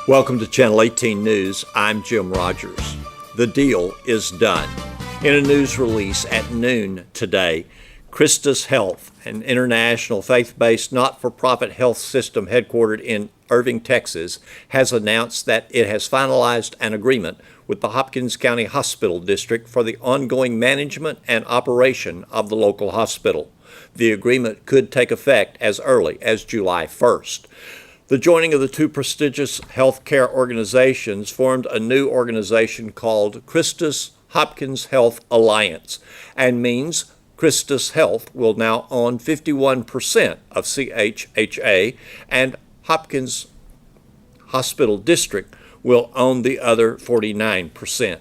Welcome to Channel 18 News. I'm Jim Rogers. The deal is done. In a news release at noon today, Christus Health, an international faith-based not-for-profit health system headquartered in Irving, Texas, has announced that it has finalized an agreement with the Hopkins County Hospital District for the ongoing management and operation of the local hospital. The agreement could take effect as early as July 1st. The joining of the two prestigious healthcare organizations formed a new organization called Christus Hopkins Health Alliance, and means Christus Health will now own 51% of Ch.18, and Hopkins Hospital District will own the other 49%.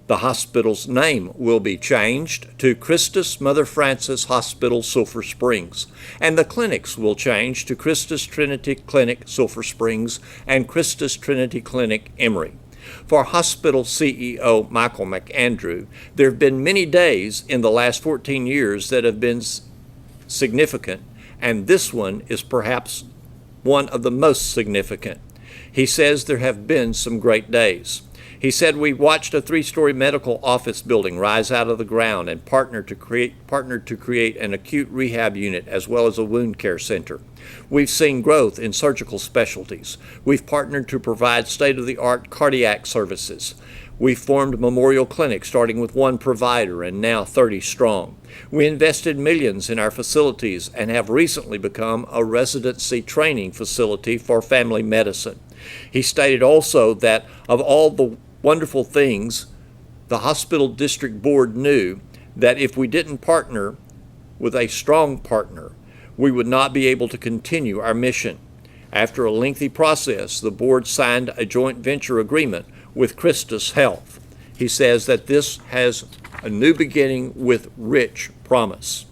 The hospital's name will be changed to Christus Mother Frances Hospital, Sulphur Springs, and the clinics will change to Christus Trinity Clinic, Sulphur Springs, and Christus Trinity Clinic, Emory. For hospital CEO Michael McAndrew, there have been many days in the last 14 years that have been significant, and this one is perhaps one of the most significant. He says there have been some great days. He said, "We watched a 3-story medical office building rise out of the ground and partnered to create an acute rehab unit as well as a wound care center. We've seen growth in surgical specialties. We've partnered to provide state-of-the-art cardiac services. We've formed memorial clinics starting with 1 provider and now 30 strong. We invested millions in our facilities and have recently become a residency training facility for family medicine." He stated also that of all the wonderful things, the hospital district board knew that if we didn't partner with a strong partner, we would not be able to continue our mission. After a lengthy process, the board signed a joint venture agreement with Christus Health. He says that this has a new beginning with rich promise.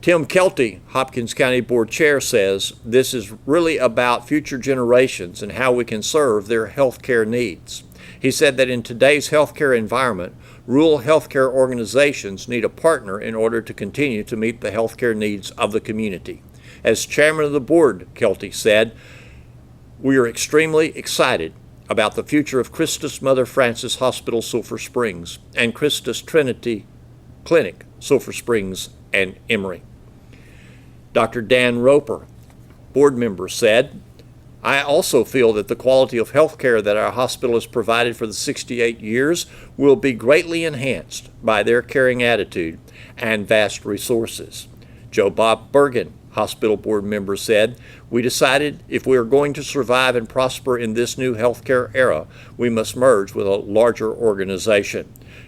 Tim Ch.18, Hopkins County Board Chair, says this is really about future generations and how we can serve their health care needs. He said that in today's healthcare environment, rural healthcare organizations need a partner in order to continue to meet the healthcare needs of the community. As chairman of the board, Ch.18 said, "We are extremely excited about the future of Christus Mother Frances Hospital, Sulphur Springs, and Christus Trinity Clinic, Sulphur Springs, and Emory." Dr. Dan Roper, board member, said, "I also feel that the quality of health care that our hospital has provided for the 68 years will be greatly enhanced by their caring attitude and vast resources." Joe Bob Bergen, hospital board member, said, "We decided if we are going to survive and prosper in this new healthcare era, we must merge with a larger organization.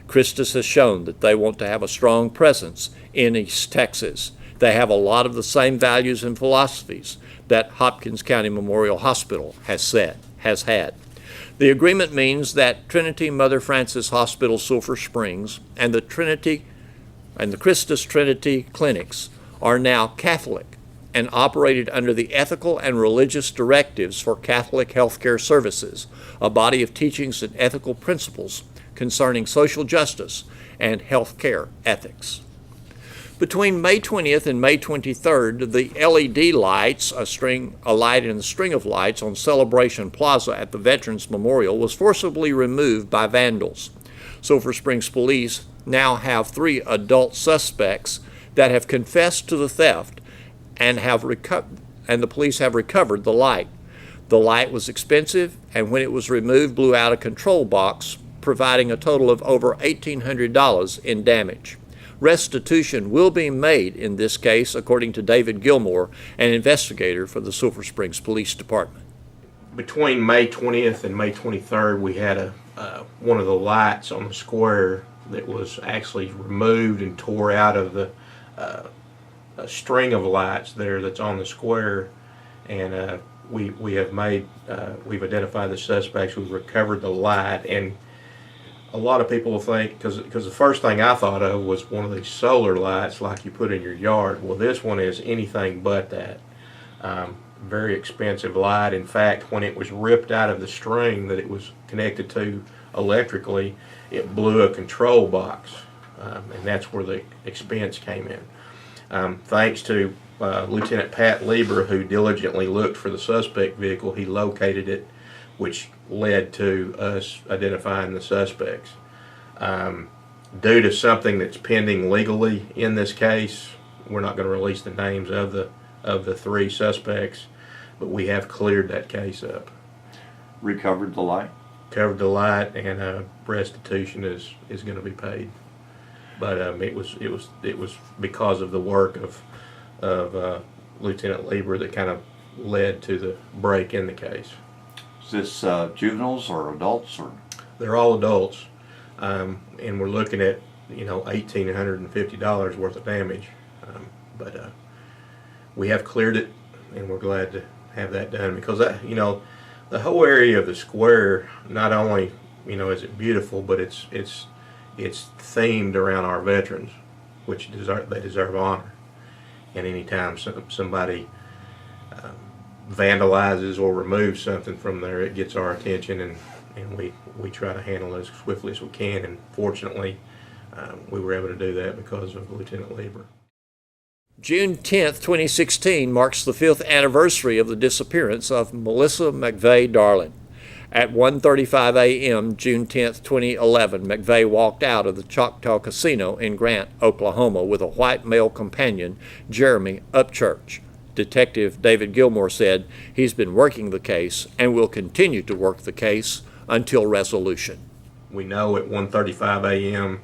Christus has shown that they want to have a strong presence in East Texas. They have a lot of the same values and philosophies that Hopkins County Memorial Hospital has had. The agreement means that Trinity Mother Frances Hospital, Sulphur Springs, and the Christus Trinity Clinics are now Catholic and operated under the Ethical and Religious Directives for Catholic Healthcare Services, a body of teachings and ethical principles concerning social justice and healthcare ethics." Between May 20th and May 23rd, the LED lights, a light in a string of lights on Celebration Plaza at the Veterans Memorial, was forcibly removed by vandals. Sulphur Springs police now have 3 adult suspects that have confessed to the theft and the police have recovered the light. The light was expensive, and when it was removed, blew out a control box, providing a total of over $1,800 in damage. Restitution will be made in this case, according to David Gilmore, an investigator for the Sulphur Springs Police Department. Between May 20th and May 23rd, we had one of the lights on the square that was actually removed and tore out of the a string of lights there that's on the square, and we've identified the suspects. We've recovered the light, and a lot of people will think, because the first thing I thought of was one of these solar lights like you put in your yard. Well, this one is anything but that. Very expensive light. In fact, when it was ripped out of the string that it was connected to electrically, it blew a control box, and that's where the expense came in. Thanks to Lieutenant Pat Lieber, who diligently looked for the suspect vehicle, he located it, which led to us identifying the suspects. Due to something that's pending legally in this case, we're not going to release the names of the three suspects, but we have cleared that case up. Recovered the light? Covered the light, and restitution is going to be paid. But it was because of the work of Lieutenant Lieber that kind of led to the break in the case. Is this juveniles or adults or? They're all adults, and we're looking at $1,850 worth of damage. But we have cleared it, and we're glad to have that done, because that the whole area of the square, not only is it beautiful, but it's themed around our veterans, which they deserve honor. And anytime somebody vandalizes or removes something from there, it gets our attention, and we try to handle it as swiftly as we can. And fortunately, we were able to do that because of Lieutenant Lieber. June 10th, 2016 marks the 5th anniversary of the disappearance of Melissa McVeigh Darling. At 1:35 a.m. June 10th, 2011, McVeigh walked out of the Ch.18 Casino in Grant, Oklahoma, with a white male companion, Jeremy Upchurch. Detective David Gilmore said he's been working the case and will continue to work the case until resolution. We know at 1:35 a.m.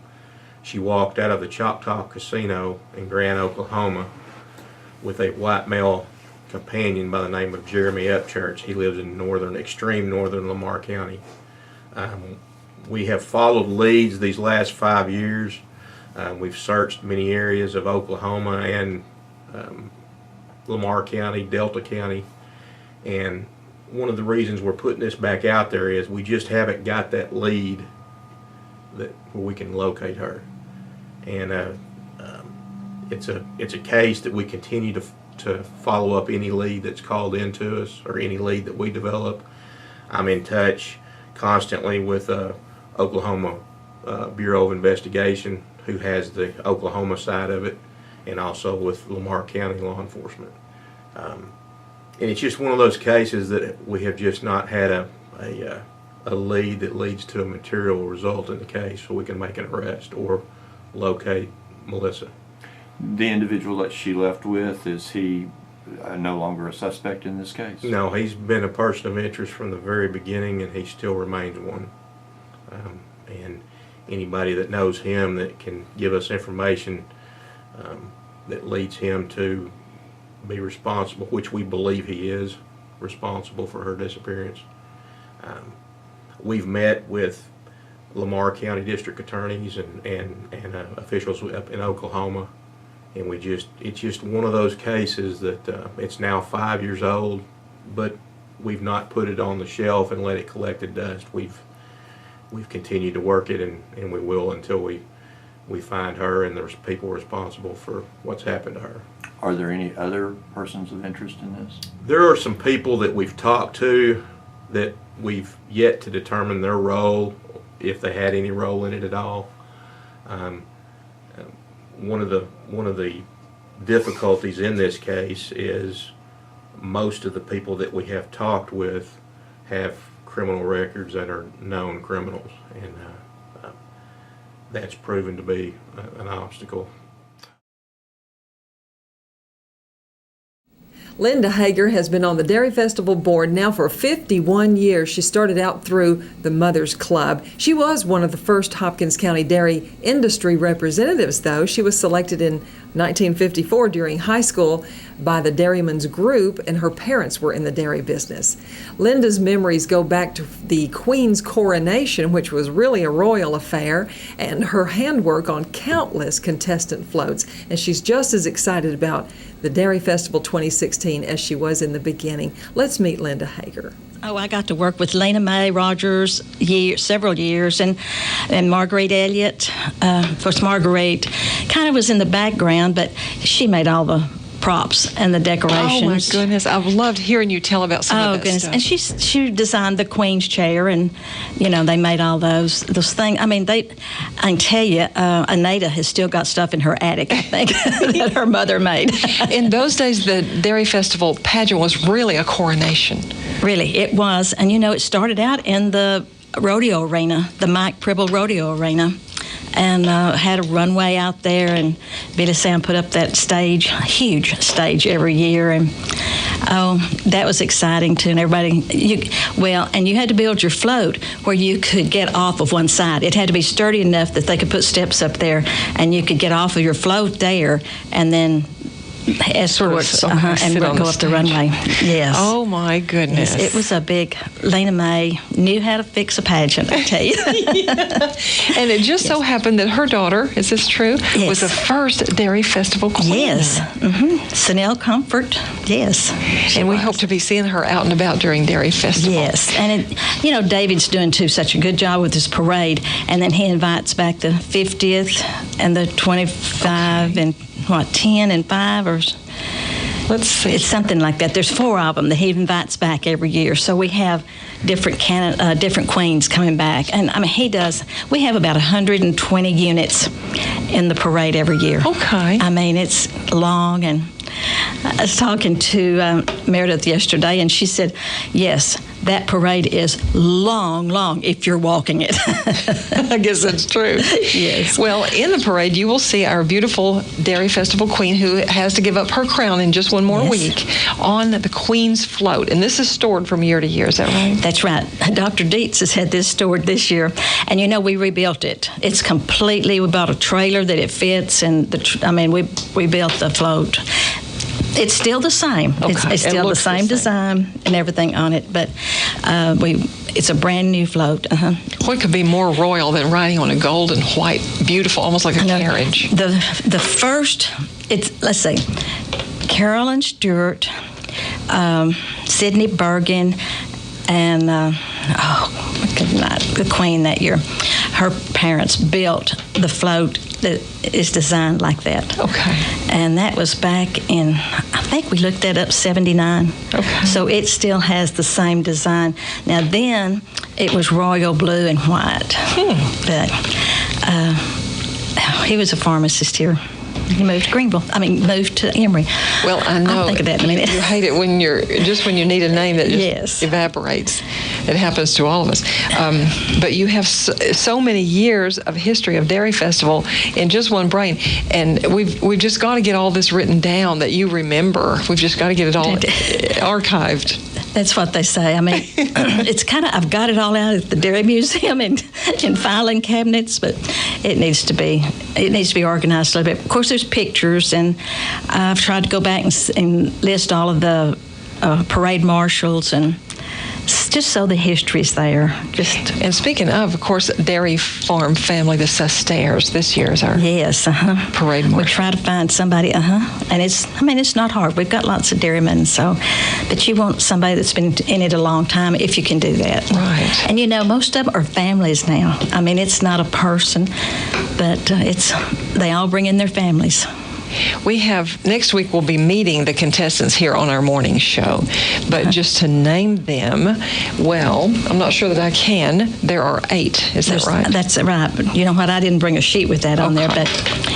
she walked out of the Ch.18 Casino in Grant, Oklahoma, with a white male companion by the name of Jeremy Upchurch. He lives in extreme northern Lamar County. We have followed leads these last 5 years. We've searched many areas of Oklahoma and Lamar County, Delta County, and one of the reasons we're putting this back out there is we just haven't got that lead where we can locate her. And it's a case that we continue to follow up any lead that's called into us, or any lead that we develop. I'm in touch constantly with Oklahoma Bureau of Investigation, who has the Oklahoma side of it, and also with Lamar County law enforcement. And it's just one of those cases that we have just not had a lead that leads to a material result in the case so we can make an arrest or locate Melissa. The individual that she left with, is he no longer a suspect in this case? No, he's been a person of interest from the very beginning, and he still remains one. And anybody that knows him that can give us information that leads him to be responsible, which we believe he is responsible for her disappearance. We've met with Lamar County District Attorneys and officials up in Oklahoma, and it's just one of those cases that it's now 5 years old, but we've not put it on the shelf and let it collect the dust. We've continued to work it, and we will until we find her and there's people responsible for what's happened to her. Are there any other persons of interest in this? There are some people that we've talked to that we've yet to determine their role, if they had any role in it at all. One of the difficulties in this case is most of the people that we have talked with have criminal records that are known criminals, and that's proven to be an obstacle. Linda Hager has been on the Dairy Festival board now for 51 years. She started out through the Mothers Club. She was one of the first Hopkins County dairy industry representatives, though. She was selected in 1954 during high school by the Dairymen's Group, and her parents were in the dairy business. Linda's memories go back to the Queen's coronation, which was really a royal affair, and her handwork on countless contestant floats. And she's just as excited about the Dairy Festival 2016 as she was in the beginning. Let's meet Linda Hager. Oh, I got to work with Lena Mae Rogers several years, and Marguerite Elliott. Of course, Marguerite kind of was in the background, but she made all the props and the decorations. Oh my goodness, I've loved hearing you tell about some of that goodness! stuff. And she designed the Queen's chair, and they made all those things. I mean, I can tell you, Anita has still got stuff in her attic, I think, that her mother made. In those days, the Dairy Festival pageant was really a coronation. Really, it was, and it started out in the rodeo arena, the Mike Pribble Rodeo Arena. And had a runway out there, and Billy Sam put up that stage, huge stage every year, and that was exciting too. And everybody, and you had to build your float where you could get off of one side. It had to be sturdy enough that they could put steps up there, and you could get off of your float there, and then escorts and go up the runway. Yes. Oh my goodness. Yes, it was a big. Lena May knew how to fix a pageant, I tell you. And it just so happened that her daughter, is this true, was the first Dairy Festival queen. Yes. Sanel Comfort. Yes. And we hope to be seeing her out and about during Dairy Festival. Yes. And David's doing such a good job with his parade, and then he invites back the 50th and the 25 and 10 and 5 or let's see. It's something like that. There's 4 of them that he invites back every year. So we have different queens coming back, and he does. We have about 120 units in the parade every year. Okay. It's long, and I was talking to Meredith yesterday, and she said, yes, that parade is long if you're walking it. I guess that's true. Yes. Well, in the parade, you will see our beautiful Dairy Festival queen who has to give up her crown in just one more week on the Queen's float. And this is stored from year to year, is that right? That's right. Dr. Dietz has had this stored this year. And we rebuilt it. It's completely, we bought a trailer that it fits, and we built the float. It's still the same. Okay. It's still the same design and everything on it, but it's a brand new float. What could be more royal than riding on a gold and white, beautiful, almost like a carriage? The first, let's see, Carolyn Stewart, Sidney Bergen, and the Queen that year. Her parents built the float that is designed like that. Okay. And that was back in, I think we looked that up, 79. Okay. So it still has the same design. Now then, it was royal blue and white. But he was a pharmacist here. He moved to Greenville. Moved to Emory. Well, I know. I'll think of that in a minute. You hate it when you need a name that just evaporates. It happens to all of us. But you have so many years of history of Dairy Festival in just one brain, and we've just got to get all this written down that you remember. We've just got to get it all archived. That's what they say. It's kind of, I've got it all out at the Dairy Museum in filing cabinets, but it needs to be organized a little bit. Of course, there's pictures, and I've tried to go back and list all of the parade marshals, and just so the history's there. And speaking of course, Dairy Farm family, the Sestairs, this year is our parade marshal. We try to find somebody, and it's not hard. We've got lots of dairymen, but you want somebody that's been in it a long time if you can do that. Right. And most of them are families now. It's not a person, but they all bring in their families. We have, next week we'll be meeting the contestants here on our morning show. But just to name them, well, I'm not sure that I can. There are 8. Is that right? That's right. But you know what? I didn't bring a sheet with that on there, but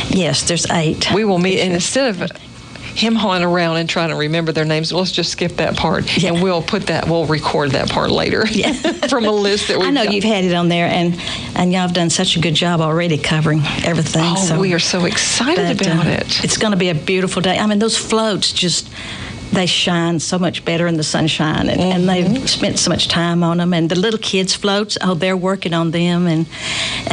yes, there's 8. We will meet, and instead of him hawing around and trying to remember their names, let's just skip that part, and we'll record that part later from a list that we've I know got. you've had it on there, and y'all have done such a good job already covering everything. Oh, we are so excited about it. It's going to be a beautiful day. Those floats they shine so much better in the sunshine, and they've spent so much time on them. And the little kids' floats, they're working on them. And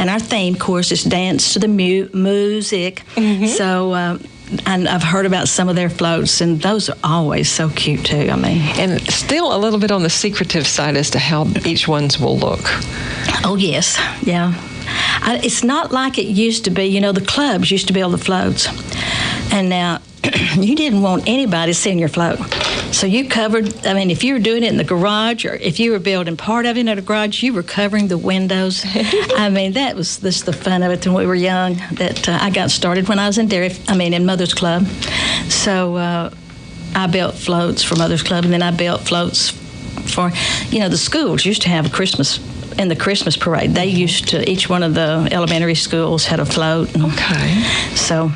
our theme, of course, is dance to the music. So and I've heard about some of their floats, and those are always so cute too. And still a little bit on the secretive side as to how each one's will look. Oh yes, yeah. It's not like it used to be. The clubs used to build the floats, and now you didn't want anybody seeing your float. So you covered, I mean, if you were doing it in the garage or if you were building part of it in the garage, you were covering the windows. I mean, that was just the fun of it when we were young. That I got started when I was in Mother's Club. So I built floats for Mother's Club, and then I built floats for, the schools used to have in the Christmas parade. They used to, each one of the elementary schools had a float. Okay. So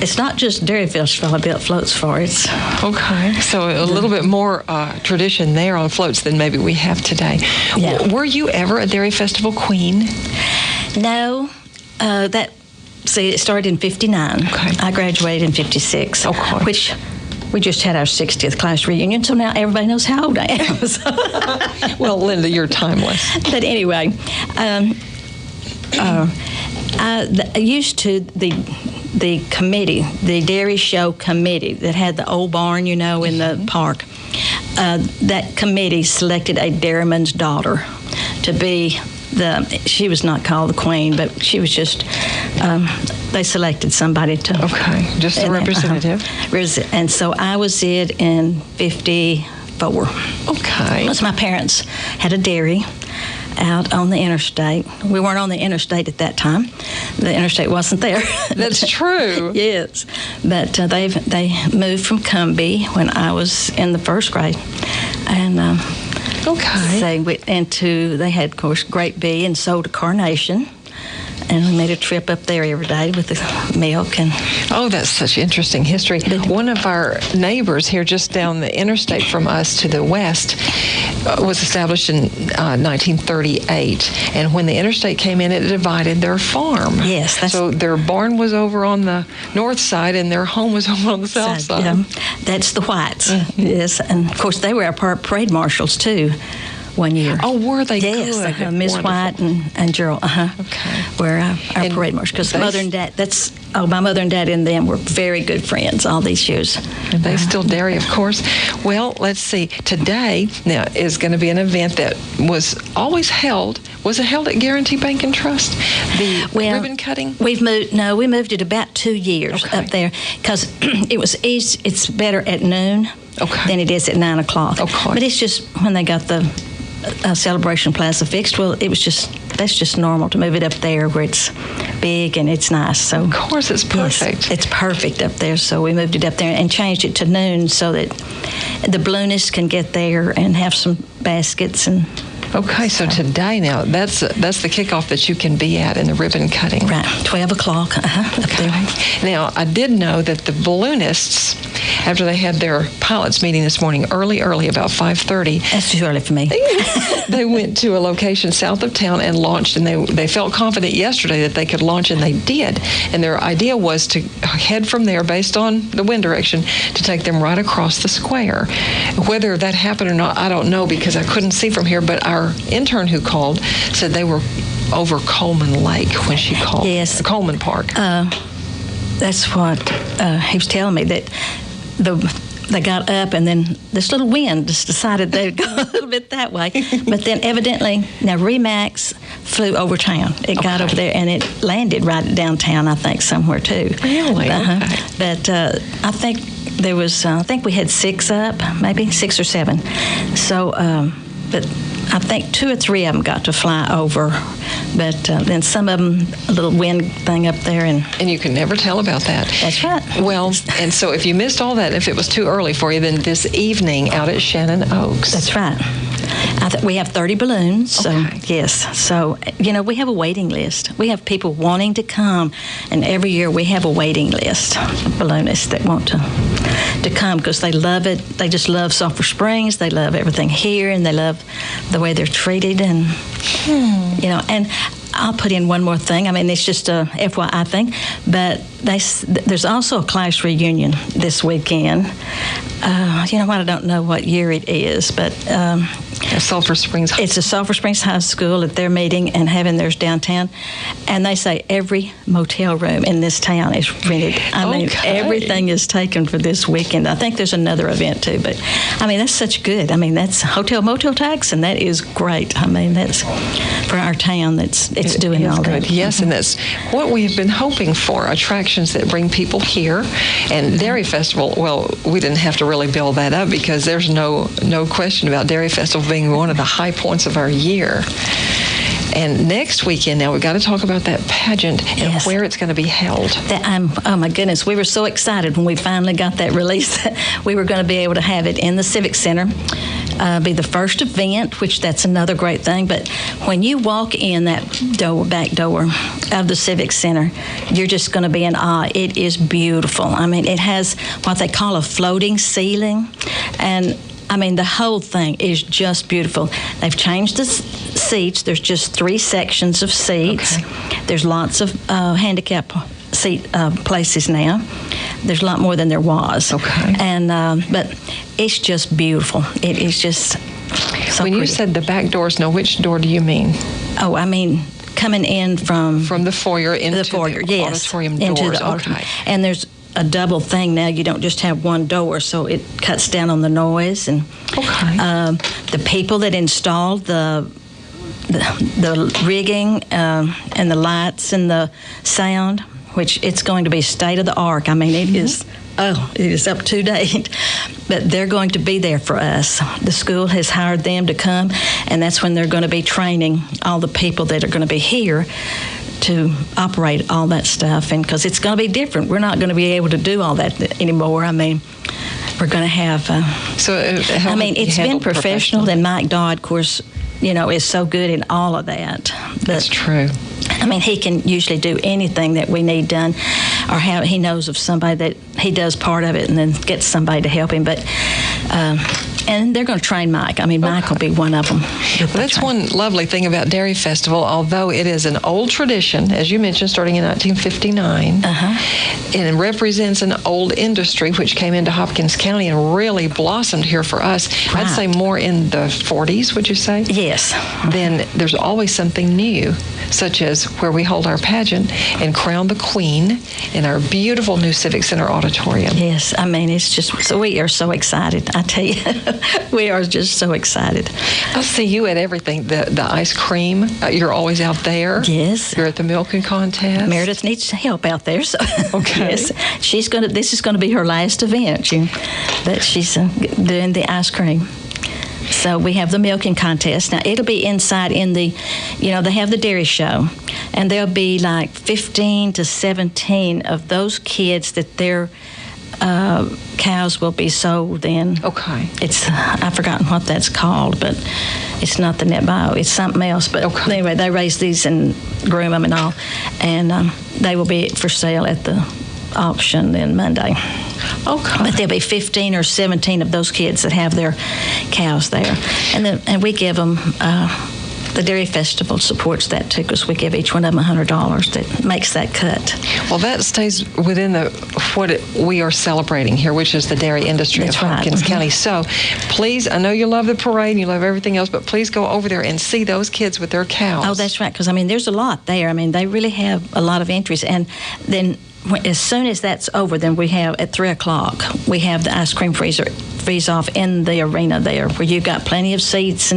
it's not just Dairy Festival I built floats for. It's okay. So a little bit more tradition there on floats than maybe we have today. Yeah. Were you ever a Dairy Festival queen? No. It started in 59. Okay. I graduated in 56. Okay. Which we just had our 60th class reunion, so now everybody knows how old I am. Well, Linda, you're timeless. But anyway, I used to the committee, the dairy show committee that had the old barn, in the park. That committee selected a dairyman's daughter to be she was not called the queen, but she was just, they selected somebody to. Okay, just a representative. And so I was it in 54. Okay. Because my parents had a dairy out on the interstate. We weren't on the interstate at that time. The interstate wasn't there. That's true. Yes. But they moved from Cumbie when I was in the first grade. And okay. They had, of course, Great Bee and sold to Carnation. And we made a trip up there every day with the milk. Oh, that's such interesting history. One of our neighbors here just down the interstate from us to the west was established in 1938. And when the interstate came in, it divided their farm. Yes. So their barn was over on the north side and their home was over on the south side. Yeah. That's the Whites. Mm-hmm. Yes. And, of course, they were our parade marshals, too. One year. Oh, were they? Yes, good? Miss White and Gerald. Okay. Were our parade marshals. Because Mother and Dad. My mother and Dad and them were very good friends all these years. And they still dairy, of course. Well, let's see. Today now is going to be an event that was always held. Was it held at Guarantee Bank and Trust? The ribbon cutting. We moved it about 2 years up there because it was easy. It's better at noon than it is at 9 o'clock. Okay. But it's just when they got the Celebration Plaza fixed. Well, that's just normal to move it up there where it's big and it's nice. So of course, it's perfect. Yes, it's perfect up there. So we moved it up there and changed it to noon so that the balloonists can get there and have some baskets and. Okay, so today now, that's the kickoff that you can be at in the ribbon cutting. Right, 12 o'clock up there. Now, I did know that the balloonists, after they had their pilots meeting this morning early, about 5:30. That's too early for me. They went to a location south of town and launched, and they felt confident yesterday that they could launch, and they did. And their idea was to head from there, based on the wind direction, to take them right across the square. Whether that happened or not, I don't know, because I couldn't see from here, but our intern who called said they were over Coleman Lake when she called. Yes. Coleman Park. That's what he was telling me, that they got up and then this little wind just decided they'd go a little bit that way. But then evidently, now Remax flew over town. It got over there and it landed right downtown, I think, somewhere too. Really? Okay. But I think there was, I think we had 6 up, maybe 6 or 7. So, but I think 2 or 3 of them got to fly over, but then some of them, a little wind thing up there. And you can never tell about that. That's right. Well, and so if you missed all that, if it was too early for you, then this evening out at Shannon Oaks. That's right. We have 30 balloons. So, yes. So, we have a waiting list. We have people wanting to come, and every year we have a waiting list of balloonists that want to come because they love it. They just love Sulphur Springs. They love everything here, and they love the way they're treated. And, and I'll put in one more thing. I mean, it's just a FYI thing, but there's also a class reunion this weekend. I don't know what year it is, but Sulphur Springs. It's a Sulphur Springs High School at their meeting and having theirs downtown. And they say every motel room in this town is rented. I mean, everything is taken for this weekend. I think there's another event too, but I mean, that's such good. I mean, that's hotel motel tax, and that is great. I mean, that's for our town. It's doing all good. that. Yes, and that's what we've been hoping for, attractions that bring people here. And Dairy Festival, well, we didn't have to really build that up because there's no question about Dairy Festival being one of the high points of our year. And next weekend, now we've got to talk about that pageant and where it's going to be held. Oh my goodness, we were so excited when we finally got that release that we were going to be able to have it in the Civic Center. Be the first event, which that's another great thing. But when you walk in that back door of the Civic Center, you're just going to be in awe. It is beautiful. I mean, it has what they call a floating ceiling, and I mean, the whole thing is just beautiful. They've changed the seats. There's just 3 sections of seats. Okay. There's lots of handicap seat places now. There's a lot more than there was. Okay. And but it's just beautiful. It is just so When pretty. you said the back doors, now which door do you mean? Oh, I mean coming in from the foyer into the foyer, yes, auditorium doors. into the auditorium. Okay. And there's a double thing now. You don't just have one door, so it cuts down on the noise. And the people that installed the rigging and the lights and the sound, which it's going to be state of the art. I mean, it is up to date. But they're going to be there for us. The school has hired them to come, and that's when they're going to be training all the people that are going to be here to operate all that stuff. And because it's going to be different. We're not going to be able to do all that anymore. I mean, we're going to have... I mean, it's been professional, and Mike Dodd, of course, is so good in all of that. But, that's true. I mean, he can usually do anything that we need done, or he knows of somebody that he does part of it and then gets somebody to help him. But and they're going to train Mike. I mean, Mike will be one of them. Well, that's one lovely thing about Dairy Festival. Although it is an old tradition, as you mentioned, starting in 1959, and it represents an old industry which came into Hopkins County and really blossomed here for us. Right. I'd say more in the 40s, would you say? Yes. Then there's always something new, such as where we hold our pageant and crown the Queen in our beautiful new Civic Center auditorium. Yes, I mean, it's just, so we are so excited, I tell you. We are just so excited. I'll see you at everything. The ice cream, you're always out there. Yes. You're at the milking contest. Meredith needs help out there, so okay. Yes, this is going to be her last event that she's doing the ice cream. So we have the milking contest. Now, it'll be inside in the, they have the dairy show, and there'll be like 15 to 17 of those kids that their cows will be sold in. Okay. I've forgotten what that's called, but it's not the net bio. It's something else. But anyway, they raise these and groom them and all, and they will be for sale at the auction then Monday. Okay. But there'll be 15 or 17 of those kids that have their cows there, and we give them. The Dairy Festival supports that too, because we give each one of them $100 that makes that cut. Well, that stays within we are celebrating here, which is the dairy industry of Hopkins County. So please, I know you love the parade and you love everything else, but please go over there and see those kids with their cows. Oh, that's right, because I mean, there's a lot there. I mean, they really have a lot of entries, and then as soon as that's over, then we have at 3:00 we have the ice cream freeze off in the arena there, where you've got plenty of seats,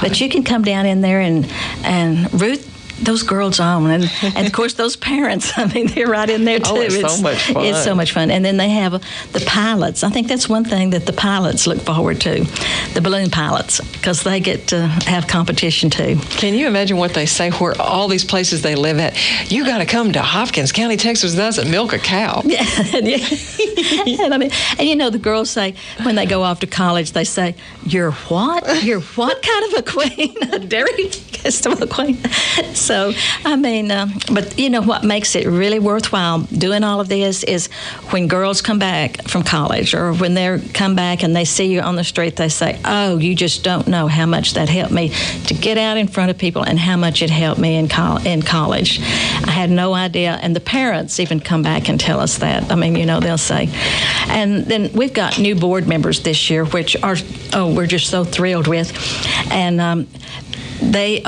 but you can come down in there and root those girls on, and of course those parents. I mean, they're right in there too. Oh, it's so much fun. It's so much fun. And then they have the pilots. I think that's one thing that the pilots look forward to, the balloon pilots, because they get to have competition too. Can you imagine what they say where all these places they live at? You got to come to Hopkins County, Texas, doesn't milk a cow. Yeah. And I mean, the girls say when they go off to college, they say, "You're what? You're what kind of a queen? A dairy Festival Queen. So, I mean, but you know what makes it really worthwhile doing all of this is when girls come back from college or when they come back and they see you on the street, they say, oh, you just don't know how much that helped me to get out in front of people and how much it helped me in college. I had no idea. And the parents even come back and tell us that. I mean, you know, they'll say. And then we've got new board members this year, which are, we're just so thrilled with. And they're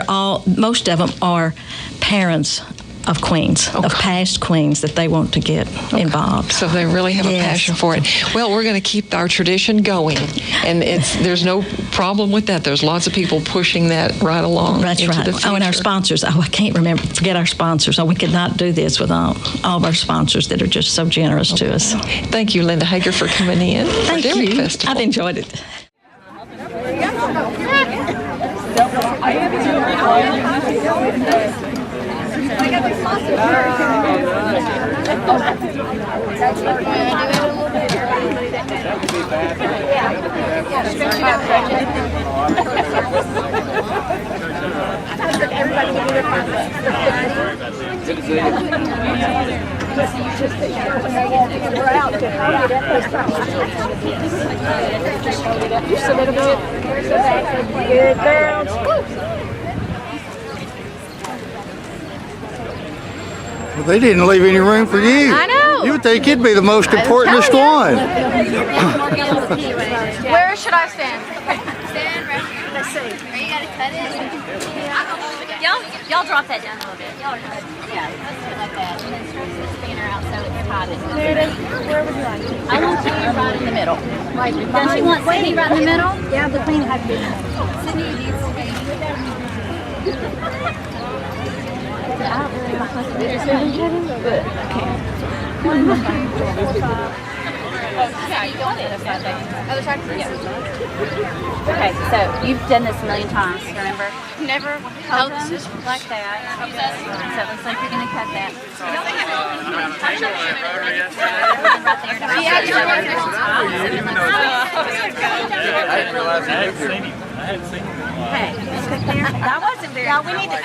all, most of them are parents of queens, of past queens that they want to get involved. So they really have a passion for it. Well, we're going to keep our tradition going, and there's no problem with that. There's lots of people pushing that right along. That's into right. The future. Oh, and our sponsors. Oh, I can't forget our sponsors. Oh, we could not do this without all of our sponsors that are just so generous to us. Thank you, Linda Hager, for coming in. Thank Dairy you. Festival. I've enjoyed it. Good girl. Well, they didn't leave any room for you. I know. You would think you'd be the most importantest one. Where should I stand? Stand right here. Let's see. Or you gotta cut it. Y'all drop that down a little bit. Yeah, let's do it like that. And then stretch the spanner out so it's tight. Meredith, where would you like? I want you right in the middle. Does she want Sydney right in the middle? Yeah, the queen has to be in the middle. Sydney needs to be. Other side? Okay, so you've done this a million times, remember? Never Hold them like that. So it looks like you're going to cut that. That wasn't very. Now we need to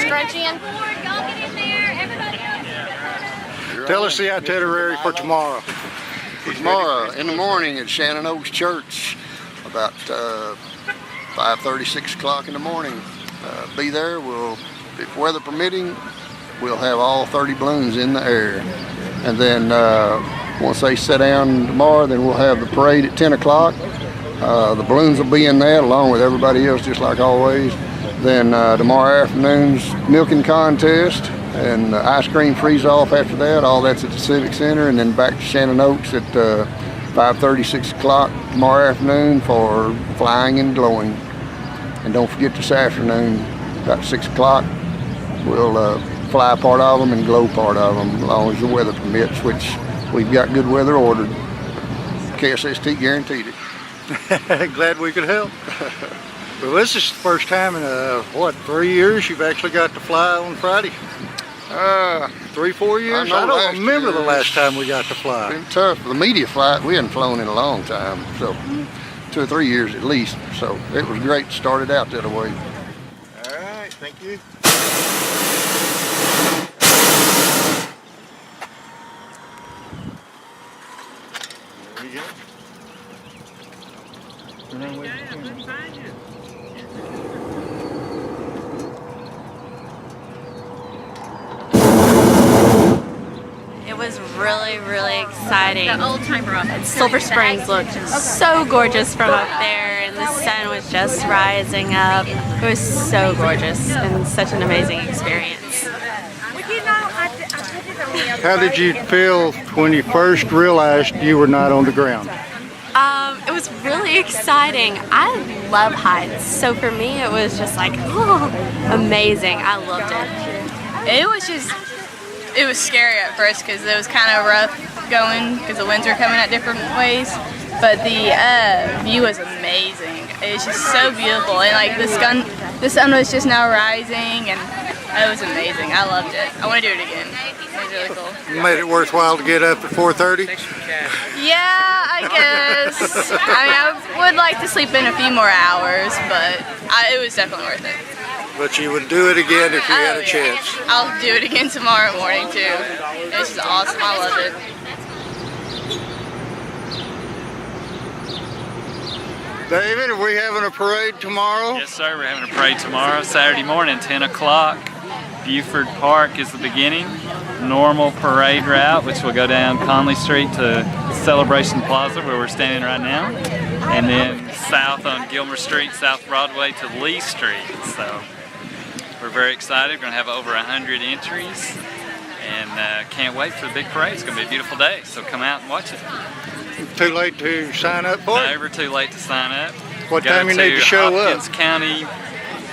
Stretch in. forward. Y'all get in there. Everybody else. Tell us the itinerary for tomorrow. Tomorrow in the morning at Shannon Oaks Church, about 5:30, 6 o'clock in the morning. Be there. We'll, if weather permitting, we'll have all 30 balloons in the air. And then once they sit down tomorrow, then we'll have the parade at 10 o'clock. The balloons will be in that along with everybody else, just like always. Then tomorrow afternoon's milking contest and ice cream freeze-off after that. All that's at the Civic Center, and then back to Shannon Oaks at 5:30, 6 o'clock tomorrow afternoon for flying and glowing. And don't forget this afternoon, about 6 o'clock, we'll fly part of them and glow part of them, as long as the weather permits, which we've got good weather ordered. KSST guaranteed it. Glad we could help. Well, this is the first time in 3 years you've actually got to fly on Friday? 3, 4 years? I don't remember the last time we got to fly. It's been tough. The media flight, we hadn't flown in a long time, so 2 or 3 years at least. So it was great to start it out that way. All right, thank you. There you go. It was really, really exciting. The old timer up. Silver Springs looked so gorgeous from up there, and the sun was just rising up. It was so gorgeous and such an amazing experience. How did you feel when you first realized you were not on the ground? It was really exciting. I love heights, so for me it was just like, oh, amazing. I loved it. It was scary at first because it was kind of rough going because the winds were coming at different ways, but the view was amazing. It was just so beautiful, and like the sun was just now rising, and It was amazing. I loved it. I want to do it again. It was really cool. You made it worthwhile to get up at 4:30? Yeah, I guess. I mean, I would like to sleep in a few more hours, but it was definitely worth it. But you would do it again if you had a chance. I'll do it again tomorrow morning too. This is awesome. I love it. David, are we having a parade tomorrow? Yes, sir. We're having a parade tomorrow, Saturday morning, 10 o'clock. Buford Park is the beginning. Normal parade route, which will go down Conley Street to Celebration Plaza, where we're standing right now. And then south on Gilmer Street, South Broadway to Lee Street. So we're very excited. We're going to have over 100 entries. And can't wait for the big parade. It's going to be a beautiful day, so come out and watch it. Too late to sign up for it? Never too late to sign up. What time you need to show up? Hopkins County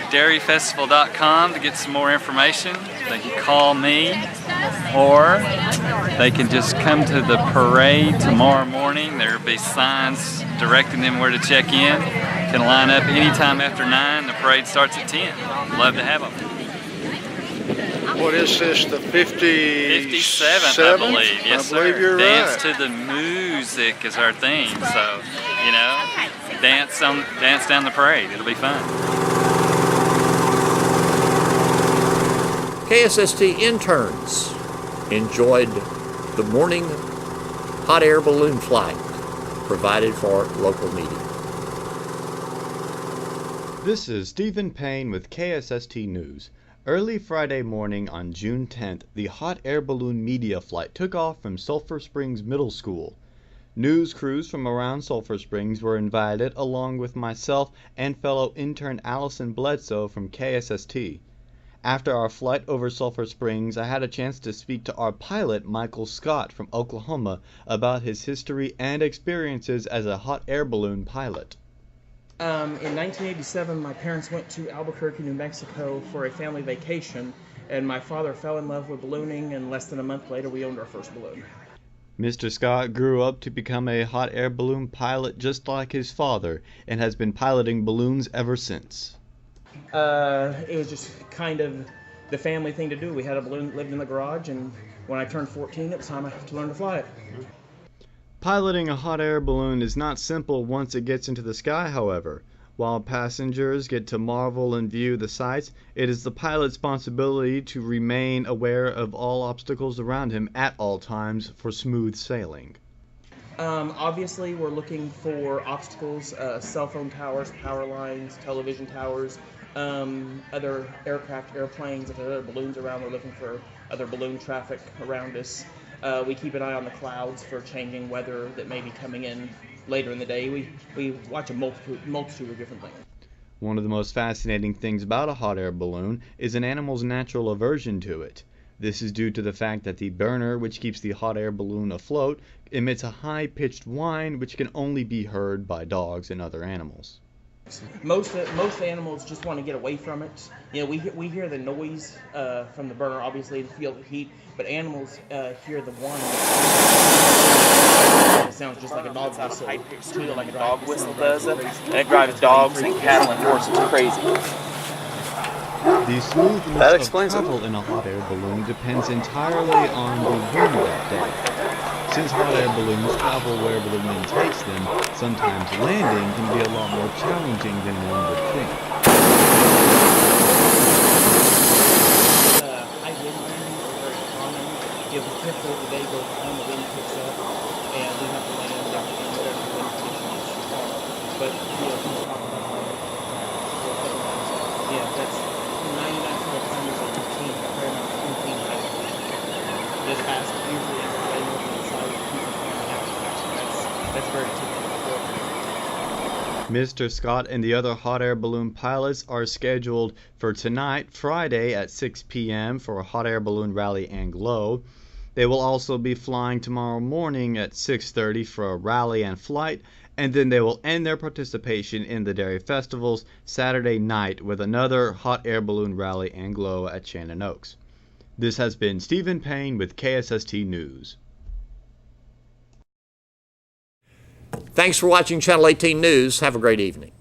DairyFestival.com to get some more information. They can call me, or they can just come to the parade tomorrow morning. There will be signs directing them where to check in. Can line up anytime after 9. The parade starts at 10. Love to have them. What is this, the 57th, I believe. Yes, I believe sir. you're Dance right. to the music is our theme. So, you know, dance down the parade. It'll be fun. KSST interns enjoyed the morning hot air balloon flight provided for local media. This is Stephen Payne with KSST News. Early Friday morning on June 10th, the hot air balloon media flight took off from Sulphur Springs Middle School. News crews from around Sulphur Springs were invited, along with myself and fellow intern Allison Bledsoe from KSST. After our flight over Sulphur Springs, I had a chance to speak to our pilot, Michael Scott from Oklahoma, about his history and experiences as a hot air balloon pilot. In 1987, my parents went to Albuquerque, New Mexico for a family vacation, and my father fell in love with ballooning, and less than a month later we owned our first balloon. Mr. Scott grew up to become a hot air balloon pilot just like his father, and has been piloting balloons ever since. It was just kind of the family thing to do. We had a balloon that lived in the garage, and when I turned 14, it was time to learn to fly it. Piloting a hot air balloon is not simple once it gets into the sky, however. While passengers get to marvel and view the sights, it is the pilot's responsibility to remain aware of all obstacles around him at all times for smooth sailing. Obviously, we're looking for obstacles, cell phone towers, power lines, television towers, other aircraft, airplanes. If there are other balloons around, we're looking for other balloon traffic around us. We keep an eye on the clouds for changing weather that may be coming in later in the day. We watch a multitude of different things. One of the most fascinating things about a hot air balloon is an animal's natural aversion to it. This is due to the fact that the burner, which keeps the hot air balloon afloat, emits a high-pitched whine which can only be heard by dogs and other animals. Most animals just want to get away from it. You know, we hear the noise from the burner, obviously, to feel the heat, but animals hear the whine. It sounds just like a dog whistle. Too, like a dog whistle does it, and it drives dogs and cattle and horses crazy. The smoothness of travel in a hot air balloon depends entirely on the wind that day. Since hot air balloons travel wherever the wind takes them, sometimes landing can be a lot more challenging than one would think. High wind landings are very common. If the typical of the day goes on, the wind picks up, and we have to land in whatever the wind conditions are. But, you know, people talk about that's 99% of the time there's like routine, a fair amount of routine high wind landing. This fast, usually it's way more than the side of people flying out. That's very typical. Mr. Scott and the other hot air balloon pilots are scheduled for tonight, Friday at 6 p.m. for a hot air balloon rally and glow. They will also be flying tomorrow morning at 6:30 for a rally and flight, and then they will end their participation in the Dairy Festivals Saturday night with another hot air balloon rally and glow at Shannon Oaks. This has been Stephen Payne with KSST News. Thanks for watching Channel 18 News. Have a great evening.